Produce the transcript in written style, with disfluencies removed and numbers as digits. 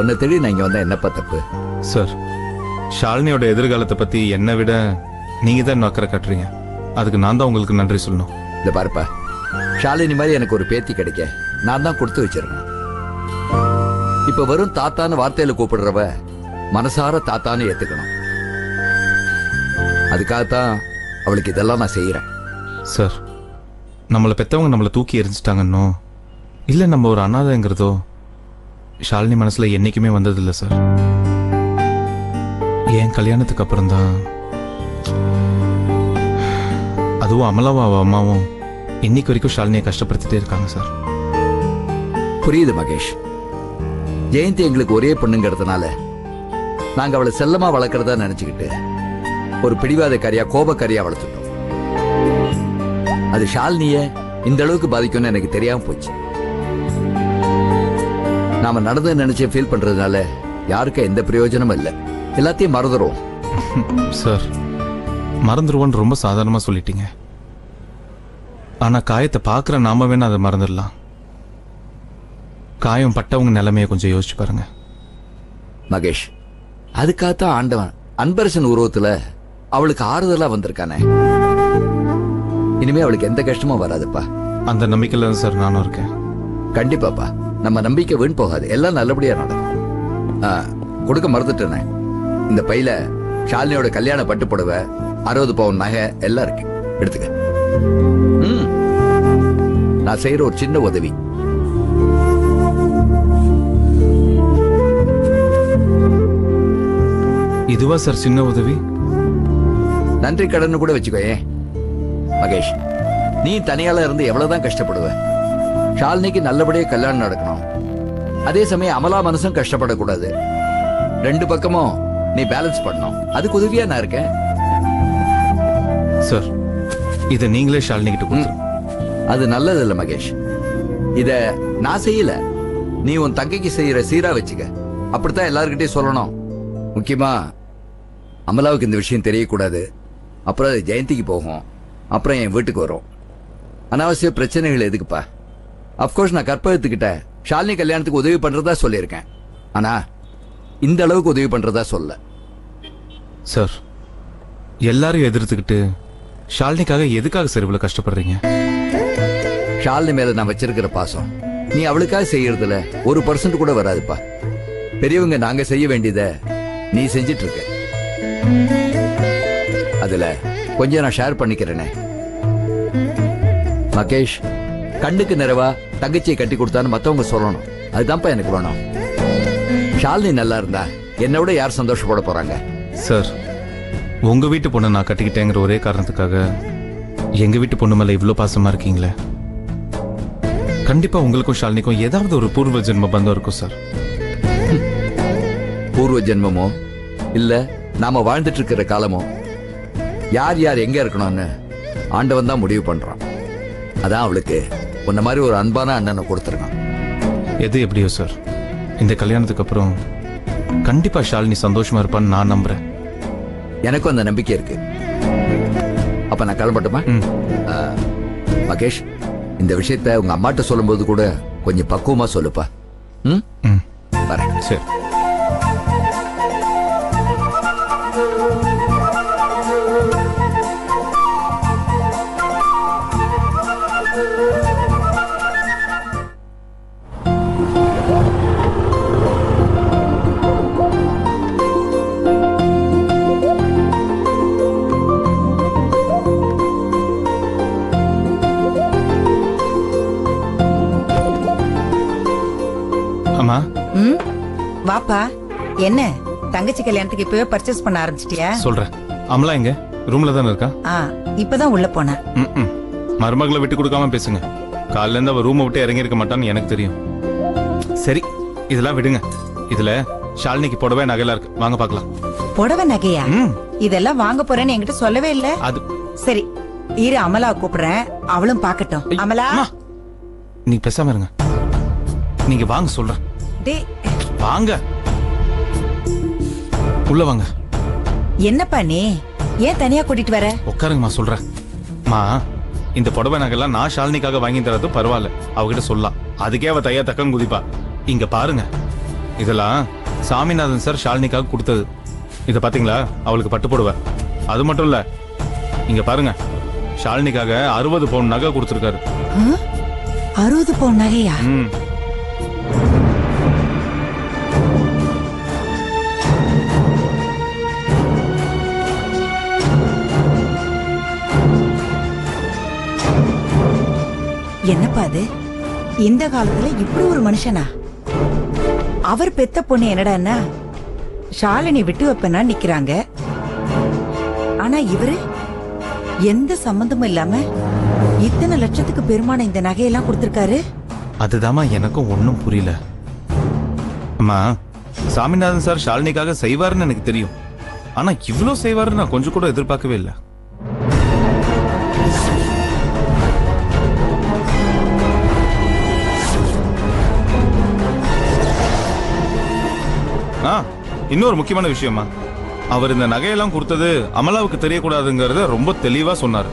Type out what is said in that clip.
உன்னை தேடி நான் இங்க வந்தா என்னப்பா தப்பு? சார், ஷாலினியோட எதிர்காலத்தை பத்தி என்னை விட நீங்க தான் அக்கறை காட்டுறீங்க. அதுக்கு நான் தான் உங்களுக்கு நன்றி சொல்லணும். இந்த பாருப்பா, ஷாலினி மாதிரி எனக்கு ஒரு பேத்தி கிடைக்க நான் தான் கொடுத்து வச்சிருக்கேன். இப்ப வெறும் தாத்தான்னு வார்த்தையில கூப்பிடுறவ மனசார தாத்தான்னு ஏத்துக்கணும். அதுக்காகத்தான் அவளுக்கு இதெல்லாம் நான் செய்யறேன். சார், நம்மளை பெற்றவங்க நம்மளை தூக்கி எரிஞ்சிட்டாங்கன்னோ இல்லை நம்ம ஒரு அனாதைங்கிறதோ ஷாலினி மனசுல என்னைக்குமே வந்ததில்லை சார். என் கல்யாணத்துக்கு அப்புறம்தான், அதுவும் அமலாவும் அவ அம்மாவும் இன்னைக்கு வரைக்கும் ஷாலினியை கஷ்டப்படுத்திட்டே இருக்காங்க சார். புரியுது மகேஷ். ஜெயந்தி எங்களுக்கு ஒரே பொண்ணுங்கிறதுனால நாங்க அவளை செல்லமா வளர்க்கறதா நினைச்சுக்கிட்டு ஒரு பிடிவாதக்காரியா கோபக்காரியா வளர்த்துட்டோம். அது ஷாலினிய இந்த அளவுக்கு பாதிக்கும்னு எனக்கு தெரியாம போச்சு. நாம நடந்து நினைச்சு ஃபீல் பண்றதுனால யாருக்கும் எந்த பிரயோஜனமும் இல்லை. எல்லாத்தையும் மறந்துடும். சார், மறந்துடுவோன்னு ரொம்ப சாதாரணமா சொல்லிட்டீங்க. ஆனா காயத்தை பார்க்குற நாம வேணா அதை மறந்துடலாம். காயம் பட்டவங்க நிலைமையை கொஞ்சம் யோசிச்சு பாருங்க. மகேஷ், அதுக்காகத்தான் ஆண்டவன் அன்பரசன் உருவத்துல அவளுக்கு ஆறுதலா வந்திருக்கானே. இனிமே அவளுக்கு எந்த கஷ்டமும் வராதுப்பா. அந்த நம்பிக்கையில தான் சார் நானும் இருக்கேன். கண்டிப்பாப்பா, நம்ம நம்பிக்கை வீண் போகாது. எல்லாம் நல்லபடியா நடக்கும். கொடுக்க மறந்துட்டேனே, இந்த பையில ஷாலினியோட கல்யாண பட்டு புடவை, 60 பவுன் நகை எல்லாம் இருக்கு. எடுத்துக்க. நான் செய்யற ஒரு சின்ன உதவி. இதுவா சார் சின்ன உதவி? நன்றி கடன் கூட வச்சுக்கோயே. மகேஷ், நீ தனியால இருந்து எவ்வளவுதான் கஷ்டப்படுவ. ஷாலினிக்கு நல்லபடியா கல்யாணம் நடக்கணும். அதே சமயம் அமலா மனசும் கஷ்டப்படக்கூடாது. ரெண்டு பக்கமும் நீ பேலன்ஸ் பண்ணணும். அதுக்கு உதவியா நான் இருக்கேன். சார், இத நீங்களே ஷாலினி கிட்ட கொடுங்க. அது நல்லது இல்ல மகேஷ். இத நான் செய்யல, நீ உன் தங்கைக்கு செய்யற சீரா வச்சுக்க. அப்படித்தான் எல்லார்கிட்டயும் சொல்லணும். முக்கியமா அமலாவுக்கு இந்த விஷயம் தெரியக்கூடாது. அப்புறம் அது ஜெயந்திக்கு போகும், அப்புறம் என் வீட்டுக்கு வரும். அனாவசிய பிரச்சனைகள் எதுக்குப்பா? அப்கோர்ஸ் நான் கற்பகத்துக்கிட்ட ஷாலினி கல்யாணத்துக்கு உதவி பண்றதா சொல்லியிருக்கேன். ஆனா இந்த அளவுக்கு உதவி பண்றதா சொல்ல. சார், எல்லாரையும் எதிர்த்துக்கிட்டு ஷாலினிக்காக எதுக்காக சார் இவ்வளவு கஷ்டப்படுறீங்க? ஷாலினி மேல நான் வச்சிருக்கிற பாசம் நீ அவளுக்காக செய்யறதுல 1% கூட வராதுப்பா. பெரியவங்க நாங்க செய்ய வேண்டியத நீ செஞ்சிட்டு இருக்க. அதுல கொஞ்சம் நான் ஷேர் பண்ணிக்கிறேனே. மகேஷ், கண்ணுக்கு நிறைவா தங்கச்சியை கட்டி கொடுத்தான்னு மத்தவங்க சொல்லணும். அதுதான்ப்பா எனக்கு வேணும். ஷாலினி நல்லா இருந்தா என்னை விட யார் சந்தோஷப்பட போறாங்க? சார், உங்க வீட்டு பொண்ணை நான் கட்டிக்கிட்டேங்கிற ஒரே காரணத்துக்காக எங்க வீட்டு பொண்ணு மேல இவ்வளவு பாசமா இருக்கீங்களே, கண்டிப்பா உங்களுக்கும் ஷாலினிக்கும் ஏதாவது ஒரு பூர்வ ஜென்ம பந்தம் இருக்கும் சார். பூர்வ ஜென்மமோ இல்ல நாம வாழ்ந்துட்டு இருக்கிற காலமோ யார் யார் எங்க இருக்கணும்னு ஆண்டவன் தான் முடிவு பண்றான். அதான் அவளுக்கு உன்ன மாதிரி ஒரு அன்பான அண்ணனை கொடுத்துருக்கான். எது எப்படியோ சார், இந்த கல்யாணத்துக்கு அப்புறம் கண்டிப்பா ஷாலினி சந்தோஷமா இருப்பான்னு நான் நம்புறேன். எனக்கும் அந்த நம்பிக்கை இருக்கு. அப்ப நான் கிளம்பட்டுமா? மகேஷ், இந்த விஷயத்த உங்க அம்மாட்ட சொல்லும் போது கூட கொஞ்சம் பக்குவமா சொல்லுப்பா. வரேன். சரி. அம்மா, வாப்பா. என்ன தங்கச்சி கல்யாணத்துக்கு இப்பவே பர்ச்சேஸ் பண்ண ஆரம்பிச்சிட்டியா? சொல்றேன். அமலா எங்க? ரூம்ல தானே இருக்கா? இப்பதான் உள்ள போன. மருமகளை விட்டு கொடுக்காம பேசுங்க. காலையில இருந்து அவ ரூமை விட்டு இறங்கி இருக்க மாட்டான்னு எனக்கு தெரியும். சரி, இதெல்லாம் விடுங்க. இதுல ஷாலினிக்கு புடவை நகையெல்லாம் இருக்கு, வாங்க பார்க்கலாம். புடவை நகையா? இதெல்லாம் வாங்க போறேன்னு என்கிட்ட சொல்லவே இல்ல. அது சரி, இரு அமலா கூப்பிடுறேன், அவளும் பாக்கட்டும். அமலா, நீ பேசாம இருங்க. நீங்க வாங்க சொல்றேன். வாங்க, உள்ள வாங்க. என்னப்பா நீ ஏன் தனியா கூட்டிட்டு வர? உட்காருங்கம்மா சொல்றேன். மா, இந்த புடவை நகைலாம் நான் ஷாலினிக்காக வாங்கி தரது பரவாயில்ல, அவகிட்ட சொல்லலாம். அதுக்கே அவ தையா தக்கம் குதிப்பா. இங்க பாருங்க, இதெல்லாம் சாமிநாதன் சார் ஷாலினிக்காக கொடுத்தது. இத பாத்தீங்களா, அவளுக்கு பட்டு போடுவ. அது மட்டும் இல்ல, இங்க பாருங்க, ஷாலினிக்காக 60 பவுன் நகை கொடுத்திருக்காரு. 60 பவுன் நகையா? ம். என்னப்பா அது? இந்த காலத்துல இப்படி ஒரு மனுஷனா? அவர் பெத்த பொண்ணு என்னடான்னா ஷாலினி விட்டு வைப்பனா நிக்கிறாங்க. ஆனா இவரு எந்த சம்பந்தமும் இல்லாம இத்தனை லட்சத்துக்கு பெருமான இந்த நகையெல்லாம் கொடுத்திருக்காரு. அதுதாம்மா எனக்கும் ஒன்னும் புரியல. அம்மா, சாமிநாதன் சார் ஷாலினிக்காக செய்வாருன்னு எனக்கு தெரியும். ஆனா இவ்ளோ செய்வாருன்னு நான் கொஞ்சம் கூட எதிர்பார்க்கவே இல்லை. இன்னொரு முக்கியமான விஷயமா, அவர் இந்த நகையெல்லாம் கொடுத்தது அமலாவுக்கு தெரியக்கூடாதுங்கிறத ரொம்ப தெளிவா சொன்னார்.